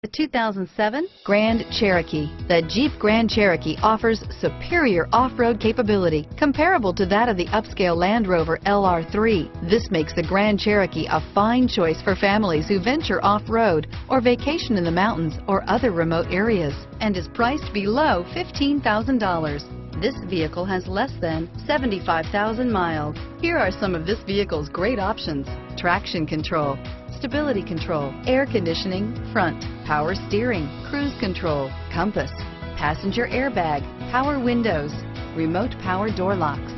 The 2007 Grand Cherokee. The Jeep Grand Cherokee offers superior off-road capability comparable to that of the upscale Land Rover LR3. This makes the Grand Cherokee a fine choice for families who venture off-road or vacation in the mountains or other remote areas, and is priced below $15,000. This vehicle has less than 75,000 miles. Here are some of this vehicle's great options: traction control, stability control, air conditioning, front, power steering, cruise control, compass, passenger airbag, power windows, remote power door locks,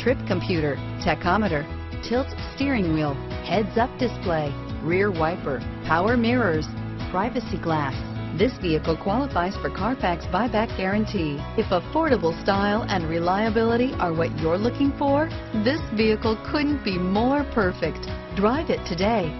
trip computer, tachometer, tilt steering wheel, heads-up display, rear wiper, power mirrors, privacy glass. This vehicle qualifies for Carfax buyback guarantee. If affordable style and reliability are what you're looking for, this vehicle couldn't be more perfect. Drive it today.